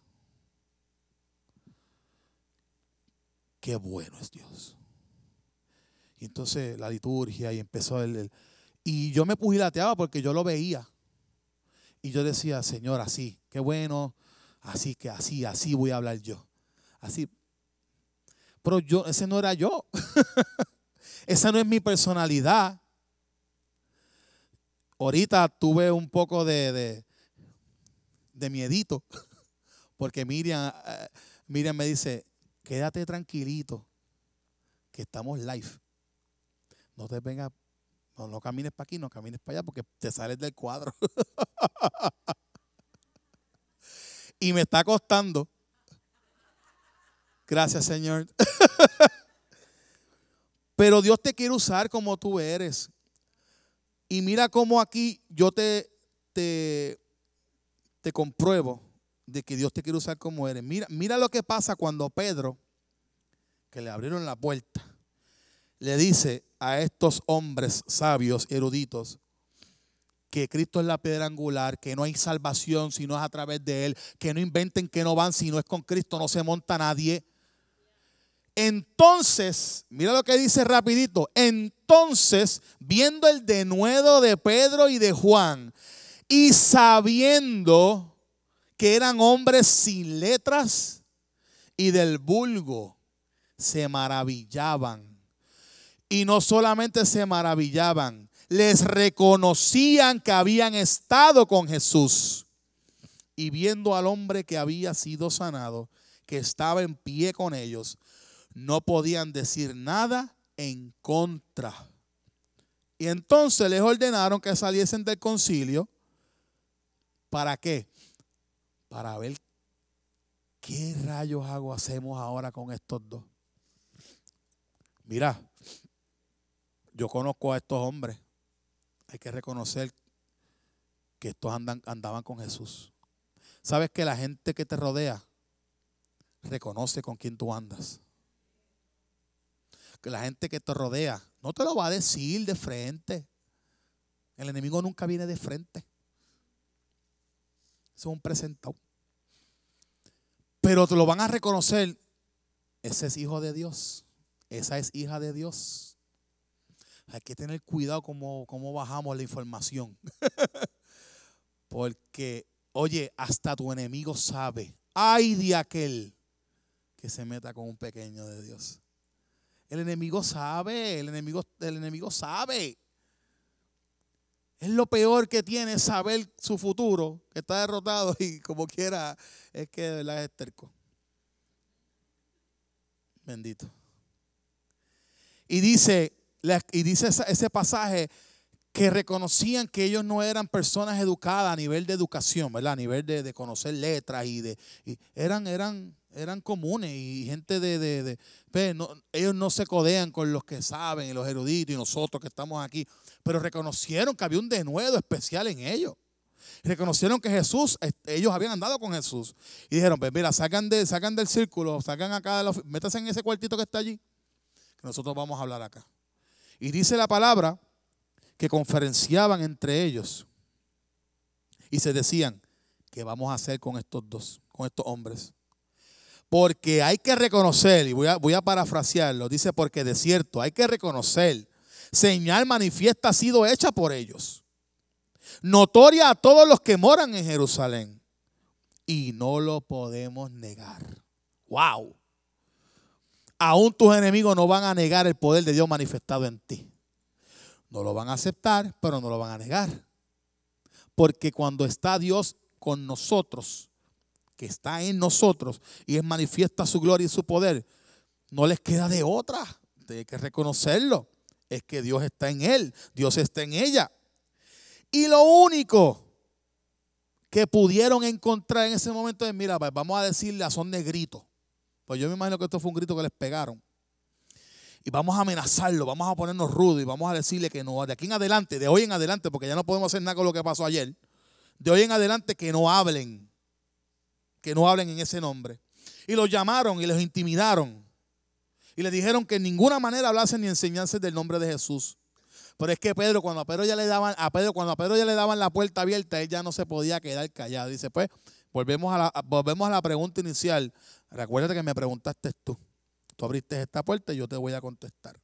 S1: qué bueno es Dios. Y entonces la liturgia y empezó y yo me pugilateaba porque yo lo veía. Y yo decía, Señor, así, qué bueno, así que así voy a hablar yo. Así. Pero ese no era yo. Esa no es mi personalidad. Ahorita tuve un poco de miedito. Porque Miriam me dice, quédate tranquilito, que estamos live. No te vengas, no camines para aquí, no camines para allá, porque te sales del cuadro. Y me está costando. Gracias, Señor. Pero Dios te quiere usar como tú eres. Y mira cómo aquí yo te compruebo de que Dios te quiere usar como eres. Mira lo que pasa cuando Pedro, que le abrieron la puerta, le dice a estos hombres sabios, eruditos, que Cristo es la piedra angular, que no hay salvación si no es a través de Él, que no inventen que no van si no es con Cristo, no se monta nadie. Entonces, mira lo que dice rapidito. Entonces, viendo el denuedo de Pedro y de Juan, y sabiendo que eran hombres sin letras y del vulgo, se maravillaban. Y no solamente se maravillaban, les reconocían que habían estado con Jesús. Y viendo al hombre que había sido sanado, que estaba en pie con ellos, no podían decir nada en contra. Y entonces les ordenaron que saliesen del concilio. ¿Para qué? Para ver qué rayos hacemos ahora con estos dos. Mira, yo conozco a estos hombres. Hay que reconocer que estos andaban con Jesús. ¿Sabes que la gente que te rodea reconoce con quién tú andas? Que la gente que te rodea no te lo va a decir de frente. El enemigo nunca viene de frente. Eso es un presentado. Pero te lo van a reconocer. Ese es hijo de Dios. Esa es hija de Dios. Hay que tener cuidado cómo bajamos la información. Porque, oye, hasta tu enemigo sabe. Ay de aquel que se meta con un pequeño de Dios. El enemigo sabe, el enemigo sabe. Es lo peor que tiene saber su futuro, que está derrotado y como quiera, es que de verdad es terco. Bendito. Y dice ese pasaje que reconocían que ellos no eran personas educadas a nivel de educación, ¿verdad? A nivel de conocer letras y eran comunes y gente ellos no se codean con los que saben y los eruditos y nosotros que estamos aquí, pero reconocieron que había un denuedo especial en ellos. Reconocieron que ellos habían andado con Jesús y dijeron, pues mira, sacan del círculo, sacan acá, métanse en ese cuartito que está allí, que nosotros vamos a hablar acá. Y dice la palabra que conferenciaban entre ellos y se decían, ¿qué vamos a hacer con estos dos, con estos hombres? Porque hay que reconocer, y voy a parafrasearlo, dice, porque de cierto hay que reconocer, señal manifiesta ha sido hecha por ellos, notoria a todos los que moran en Jerusalén, y no lo podemos negar. ¡Wow! Aún tus enemigos no van a negar el poder de Dios manifestado en ti. No lo van a aceptar, pero no lo van a negar. Porque cuando está Dios con nosotros, que está en nosotros y es manifiesta su gloria y su poder, no les queda de otra. Hay que reconocerlo. Es que Dios está en él, Dios está en ella. Y lo único que pudieron encontrar en ese momento es, mira, vamos a decirle a son de grito. Pues yo me imagino que esto fue un grito que les pegaron. Y vamos a amenazarlo, vamos a ponernos rudos y vamos a decirle que no, de aquí en adelante, de hoy en adelante, porque ya no podemos hacer nada con lo que pasó ayer. De hoy en adelante que no hablen en ese nombre. Y los llamaron y los intimidaron. Y les dijeron que en ninguna manera hablasen ni enseñasen del nombre de Jesús. Pero es que cuando a Pedro ya le daban la puerta abierta, él ya no se podía quedar callado. Dice, pues, volvemos a la pregunta inicial. Recuérdate que me preguntaste tú. Tú abriste esta puerta y yo te voy a contestar.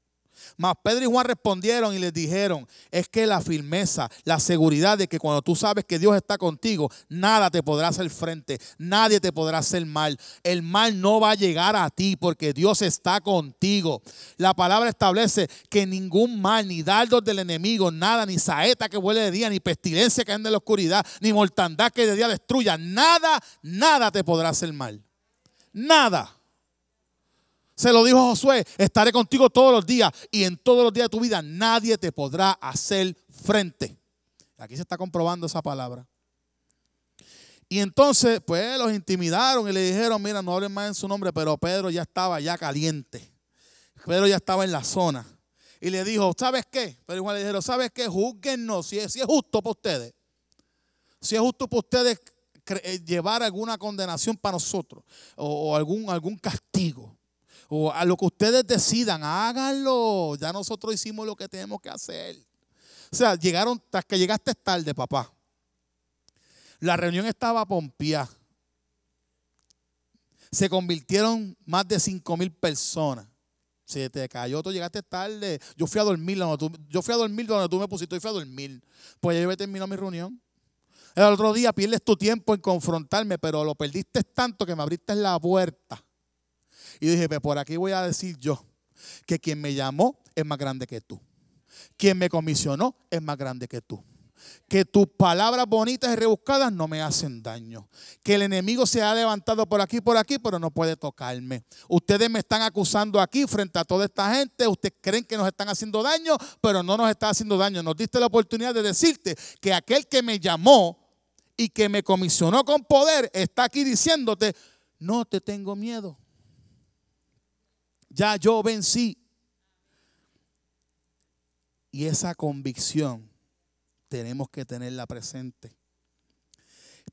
S1: Mas Pedro y Juan respondieron y les dijeron, es que la firmeza, la seguridad de que cuando tú sabes que Dios está contigo, nada te podrá hacer frente, nadie te podrá hacer mal. El mal no va a llegar a ti porque Dios está contigo. La palabra establece que ningún mal, ni dardos del enemigo, nada, ni saeta que vuele de día, ni pestilencia que ande en la oscuridad, ni mortandad que de día destruya, nada te podrá hacer mal. Nada. Se lo dijo Josué, estaré contigo todos los días y en todos los días de tu vida nadie te podrá hacer frente. Aquí se está comprobando esa palabra. Y entonces, pues los intimidaron y le dijeron, mira, no hablen más en su nombre, pero Pedro ya estaba ya caliente. Pedro ya estaba en la zona. Y le dijo, ¿sabes qué? Pero igual le dijeron, ¿sabes qué? Júzguennos si es justo para ustedes. Si es justo para ustedes llevar alguna condenación para nosotros o algún castigo. O a lo que ustedes decidan, háganlo. Ya nosotros hicimos lo que tenemos que hacer. O sea, tras que llegaste tarde, papá. La reunión estaba pompeada. Se convirtieron más de 5,000 personas. Se te cayó, tú llegaste tarde. Yo fui a dormir donde tú me pusiste y fui a dormir. Pues ya yo terminó mi reunión. El otro día pierdes tu tiempo en confrontarme, pero lo perdiste tanto que me abriste la puerta. Y dije, pues por aquí voy a decir yo que quien me llamó es más grande que tú. Quien me comisionó es más grande que tú. Que tus palabras bonitas y rebuscadas no me hacen daño. Que el enemigo se ha levantado por aquí, pero no puede tocarme. Ustedes me están acusando aquí frente a toda esta gente. Ustedes creen que nos están haciendo daño, pero no nos está haciendo daño. Nos diste la oportunidad de decirte que aquel que me llamó y que me comisionó con poder está aquí diciéndote, no te tengo miedo. Ya yo vencí. Y esa convicción tenemos que tenerla presente.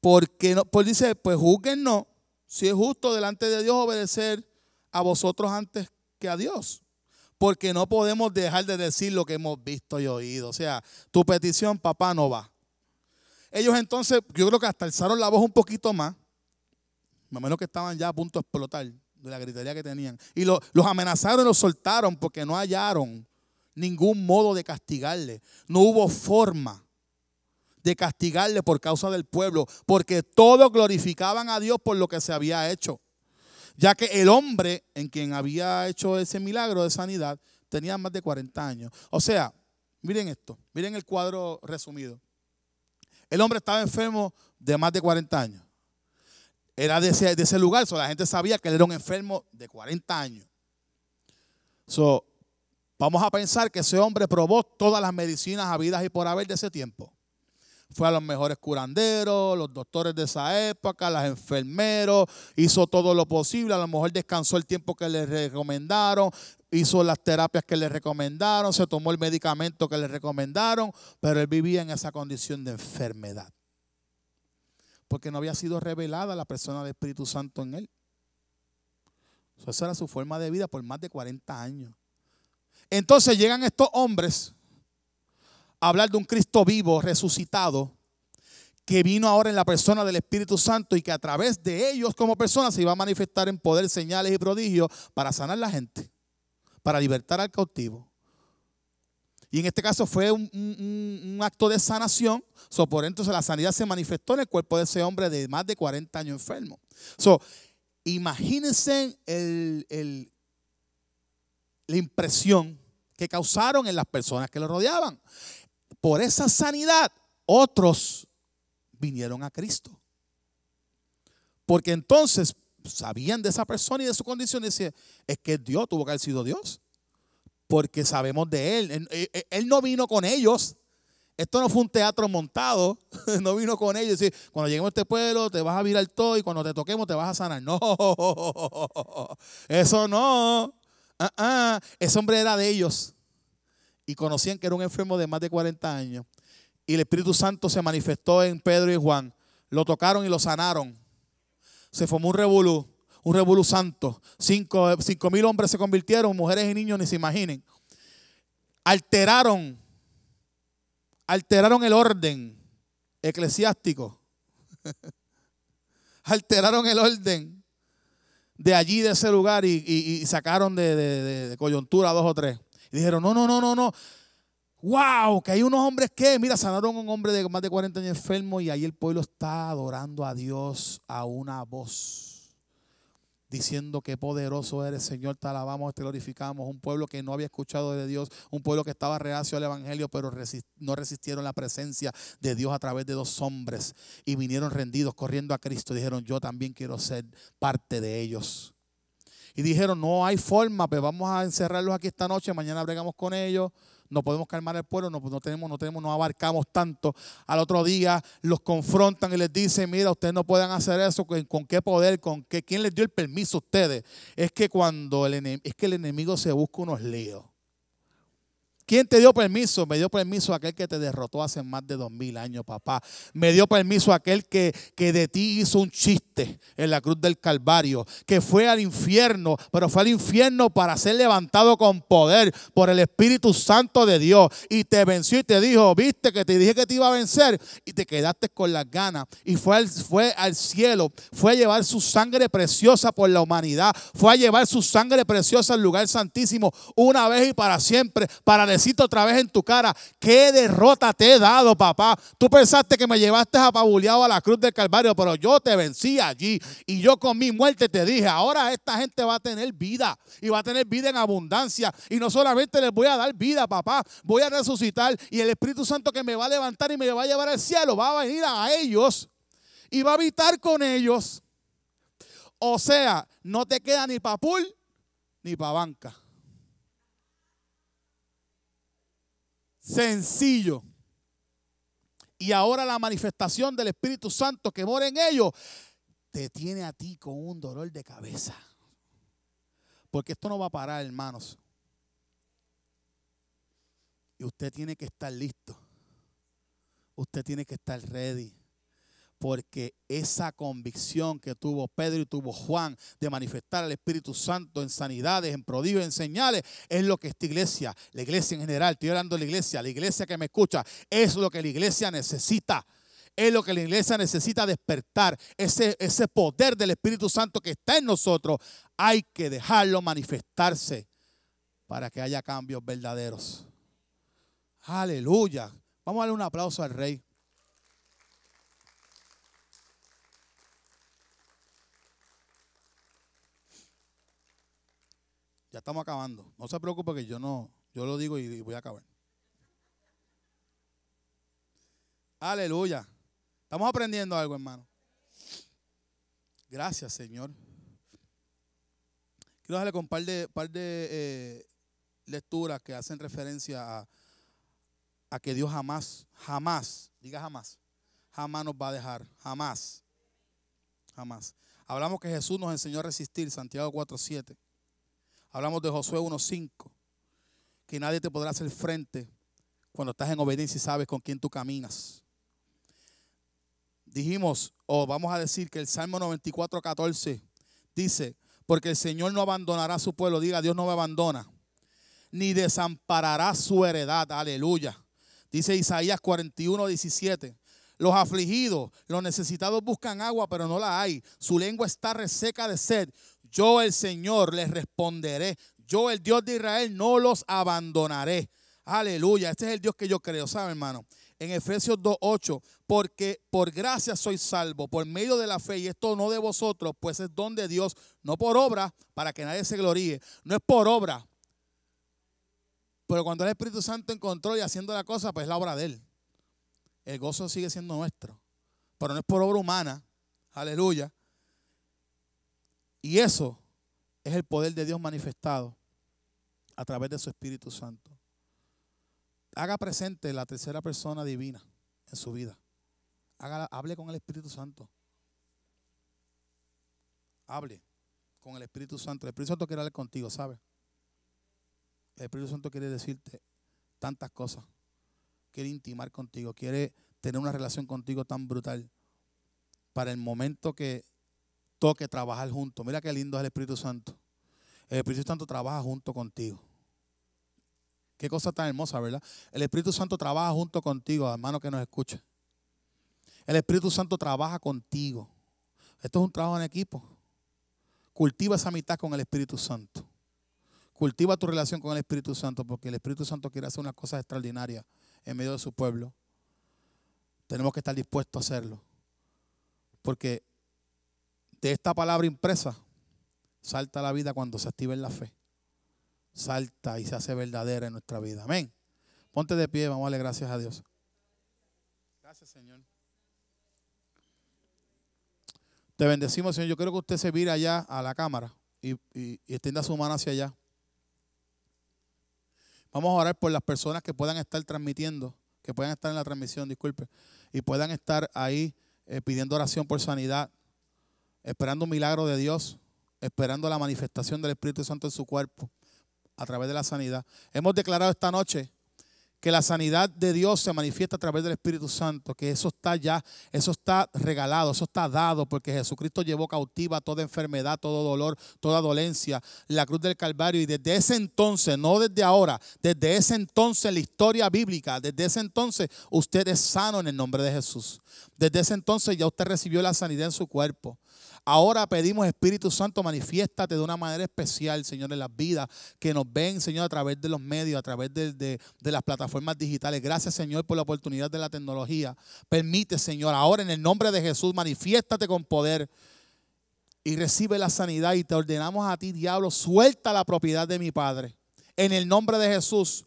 S1: Porque no, pues dice, pues júzguennos si es justo delante de Dios obedecer a vosotros antes que a Dios. Porque no podemos dejar de decir lo que hemos visto y oído. O sea, tu petición, papá, no va. Ellos entonces, yo creo que hasta alzaron la voz un poquito más. Más o menos que estaban ya a punto de explotar de la gritería que tenían. Y los amenazaron y los soltaron porque no hallaron ningún modo de castigarle. No hubo forma de castigarle por causa del pueblo, porque todos glorificaban a Dios por lo que se había hecho. Ya que el hombre en quien había hecho ese milagro de sanidad tenía más de 40 años. O sea, miren esto, miren el cuadro resumido. El hombre estaba enfermo de más de 40 años. Era de ese lugar, la gente sabía que él era un enfermo de 40 años. Vamos a pensar que ese hombre probó todas las medicinas habidas y por haber de ese tiempo. Fue a los mejores curanderos, los doctores de esa época, los enfermeros, hizo todo lo posible, a lo mejor descansó el tiempo que le recomendaron, hizo las terapias que le recomendaron, se tomó el medicamento que le recomendaron, pero él vivía en esa condición de enfermedad. Porque no había sido revelada la persona del Espíritu Santo en él. Esa era su forma de vida por más de 40 años. Entonces llegan estos hombres a hablar de un Cristo vivo, resucitado, que vino ahora en la persona del Espíritu Santo y que a través de ellos como personas se iba a manifestar en poder, señales y prodigios para sanar a la gente, para libertar al cautivo. Y en este caso fue un acto de sanación. Por entonces la sanidad se manifestó en el cuerpo de ese hombre de más de 40 años enfermo. Imagínense la impresión que causaron en las personas que lo rodeaban. Por esa sanidad, otros vinieron a Cristo. Porque entonces sabían de esa persona y de su condición y decían, es que Dios tuvo que haber sido Dios. Porque sabemos de él. Él no vino con ellos. Esto no fue un teatro montado. No vino con ellos. Decir, cuando lleguemos a este pueblo te vas a virar todo y cuando te toquemos te vas a sanar. No, eso no. Ese hombre era de ellos. Y conocían que era un enfermo de más de 40 años. Y el Espíritu Santo se manifestó en Pedro y Juan. Lo tocaron y lo sanaron. Se formó un revolú santo. 5,000 hombres se convirtieron, mujeres y niños ni se imaginen. Alteraron el orden eclesiástico. Alteraron el orden de allí, de ese lugar, y sacaron de coyuntura 2 o 3. Y dijeron, no. Wow, que hay unos hombres que, mira, sanaron a un hombre de más de 40 años enfermo y ahí el pueblo está adorando a Dios a una voz, diciendo qué poderoso eres, Señor, te alabamos, te glorificamos. Un pueblo que no había escuchado de Dios, un pueblo que estaba reacio al evangelio, pero no resistieron la presencia de Dios a través de 2 hombres y vinieron rendidos, corriendo a Cristo. Dijeron, yo también quiero ser parte de ellos. Y dijeron, no hay forma, pues vamos a encerrarlos aquí esta noche, mañana bregamos con ellos. No podemos calmar el pueblo, no abarcamos tanto. Al otro día los confrontan y les dicen, mira, ustedes no pueden hacer eso. ¿Con qué poder? ¿Quién les dio el permiso a ustedes? Es que el enemigo se busca unos líos. ¿Quién te dio permiso? Me dio permiso aquel que te derrotó hace más de 2000 años, papá. Me dio permiso aquel que de ti hizo un chiste en la cruz del Calvario, que fue al infierno, pero fue al infierno para ser levantado con poder por el Espíritu Santo de Dios. Y te venció y te dijo, viste que te dije que te iba a vencer y te quedaste con las ganas. Y fue al cielo, fue a llevar su sangre preciosa por la humanidad, fue a llevar su sangre preciosa al lugar santísimo una vez y para siempre, para decirte otra vez en tu cara, qué derrota te he dado, papá. Tú pensaste que me llevaste apabuleado a la cruz del Calvario, pero yo te vencí allí y yo con mi muerte te dije, ahora esta gente va a tener vida y va a tener vida en abundancia, y no solamente les voy a dar vida, papá, voy a resucitar y el Espíritu Santo que me va a levantar y me va a llevar al cielo va a venir a ellos y va a habitar con ellos. O sea, no te queda ni pa' pool ni pa' banca. Sencillo. Y ahora la manifestación del Espíritu Santo que mora en ellos te tiene a ti con un dolor de cabeza. Porque esto no va a parar, hermanos. Y usted tiene que estar listo. Usted tiene que estar ready. Porque esa convicción que tuvo Pedro y tuvo Juan de manifestar al Espíritu Santo en sanidades, en prodigios, en señales, es lo que esta iglesia, la iglesia en general, estoy hablando de la iglesia que me escucha, es lo que la iglesia necesita. Es lo que la iglesia necesita despertar. Ese poder del Espíritu Santo que está en nosotros, hay que dejarlo manifestarse para que haya cambios verdaderos. Aleluya. Vamos a darle un aplauso al Rey. Ya estamos acabando. No se preocupe que yo lo digo y voy a acabar. Aleluya. Estamos aprendiendo algo, hermano. Gracias, Señor. Quiero dejarle con un par de lecturas que hacen referencia a que Dios jamás, diga jamás nos va a dejar. Jamás. Hablamos que Jesús nos enseñó a resistir, Santiago 4:7. Hablamos de Josué 1:5, que nadie te podrá hacer frente cuando estás en obediencia y sabes con quién tú caminas. Dijimos, vamos a decir que el Salmo 94:14 dice, porque el Señor no abandonará a su pueblo, diga, Dios no me abandona, ni desamparará su heredad, aleluya. Dice Isaías 41:17, los afligidos, los necesitados buscan agua, pero no la hay, su lengua está reseca de sed. Yo, el Señor, les responderé. Yo, el Dios de Israel, no los abandonaré. Aleluya. Este es el Dios que yo creo, ¿sabe, hermano? En Efesios 2:8, porque por gracia sois salvo, por medio de la fe, y esto no de vosotros, pues es don de Dios, no por obra, para que nadie se gloríe. No es por obra. Pero cuando el Espíritu Santo en control y haciendo la cosa, pues es la obra de Él. El gozo sigue siendo nuestro. Pero no es por obra humana. Aleluya. Y eso es el poder de Dios manifestado a través de su Espíritu Santo. Haga presente la tercera persona divina en su vida. Hable con el Espíritu Santo. Hable con el Espíritu Santo. El Espíritu Santo quiere hablar contigo, ¿sabes? El Espíritu Santo quiere decirte tantas cosas. Quiere intimar contigo. Quiere tener una relación contigo tan brutal. Para el momento que toque trabajar juntos. Mira qué lindo es el Espíritu Santo. El Espíritu Santo trabaja junto contigo. Qué cosa tan hermosa, ¿verdad? El Espíritu Santo trabaja junto contigo, hermano que nos escucha. El Espíritu Santo trabaja contigo. Esto es un trabajo en equipo. cultiva esa amistad con el Espíritu Santo. Cultiva tu relación con el Espíritu Santo, porque el Espíritu Santo quiere hacer unas cosas extraordinarias en medio de su pueblo. Tenemos que estar dispuestos a hacerlo. Porque de esta palabra impresa, salta la vida cuando se activa en la fe. Salta y se hace verdadera en nuestra vida. Amén. Ponte de pie, vamos a darle gracias a Dios. Gracias, Señor. Te bendecimos, Señor. Yo quiero que usted se vire allá a la cámara y extienda su mano hacia allá. Vamos a orar por las personas que puedan estar transmitiendo, que puedan estar en la transmisión, disculpe, y puedan estar ahí pidiendo oración por sanidad, esperando un milagro de Dios, esperando la manifestación del Espíritu Santo en su cuerpo a través de la sanidad. Hemos declarado esta noche que la sanidad de Dios se manifiesta a través del Espíritu Santo, que eso está ya, eso está regalado, eso está dado, porque Jesucristo llevó cautiva toda enfermedad, todo dolor, toda dolencia, la cruz del Calvario. Y desde ese entonces, no desde ahora, desde ese entonces en la historia bíblica, desde ese entonces usted es sano en el nombre de Jesús. Desde ese entonces ya usted recibió la sanidad en su cuerpo. Ahora pedimos, Espíritu Santo, manifiéstate de una manera especial, Señor, en las vidas que nos ven, Señor, a través de los medios, a través de las plataformas digitales. Gracias, Señor, por la oportunidad de la tecnología. Permite, Señor, ahora en el nombre de Jesús, manifiéstate con poder y recibe la sanidad. Y te ordenamos a ti, diablo, suelta la propiedad de mi Padre. En el nombre de Jesús,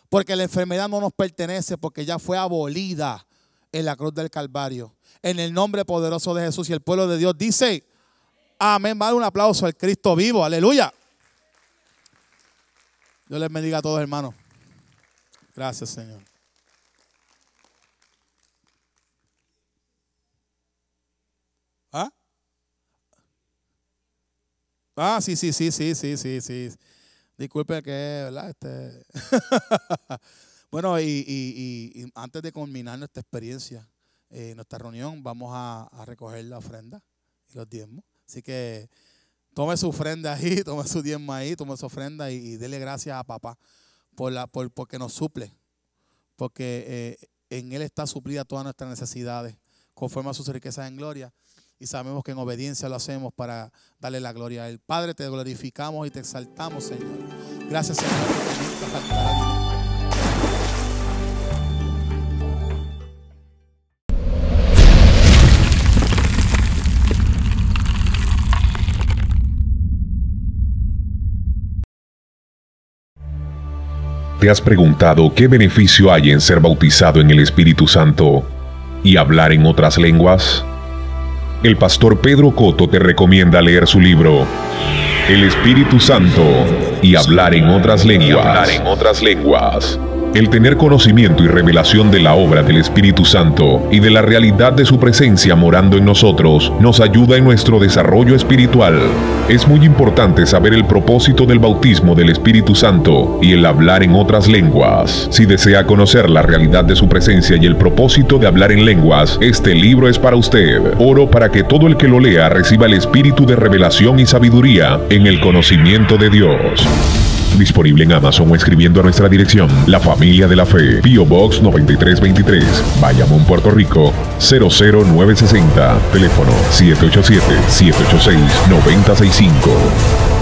S1: porque la enfermedad no nos pertenece, porque ya fue abolida en la cruz del Calvario. En el nombre poderoso de Jesús, y el pueblo de Dios dice: amén. Vale un aplauso al Cristo vivo. Aleluya. Dios les bendiga a todos, hermanos. Gracias, Señor. Sí. Disculpe que, ¿verdad? Bueno, y antes de culminar nuestra experiencia, nuestra reunión, vamos a recoger la ofrenda y los diezmos. Así que tome su ofrenda ahí, tome su diezmo ahí, tome su ofrenda y dele gracias a papá porque nos suple. Porque en Él está suplida todas nuestras necesidades, conforme a sus riquezas en gloria. Y sabemos que en obediencia lo hacemos para darle la gloria a Él. Padre, te glorificamos y te exaltamos, Señor. Gracias, Señor, porque nunca faltará.
S2: ¿Te has preguntado qué beneficio hay en ser bautizado en el Espíritu Santo y hablar en otras lenguas? El pastor Pedro Cotto te recomienda leer su libro El Espíritu Santo y hablar en otras lenguas. El tener conocimiento y revelación de la obra del Espíritu Santo y de la realidad de su presencia morando en nosotros nos ayuda en nuestro desarrollo espiritual. Es muy importante saber el propósito del bautismo del Espíritu Santo y el hablar en otras lenguas. Si desea conocer la realidad de su presencia y el propósito de hablar en lenguas, este libro es para usted. Oro para que todo el que lo lea reciba el espíritu de revelación y sabiduría en el conocimiento de Dios. Disponible en Amazon o escribiendo a nuestra dirección: La Familia de la Fe, P.O. Box 9323, Bayamón, Puerto Rico 00960. Teléfono 787-786-9065.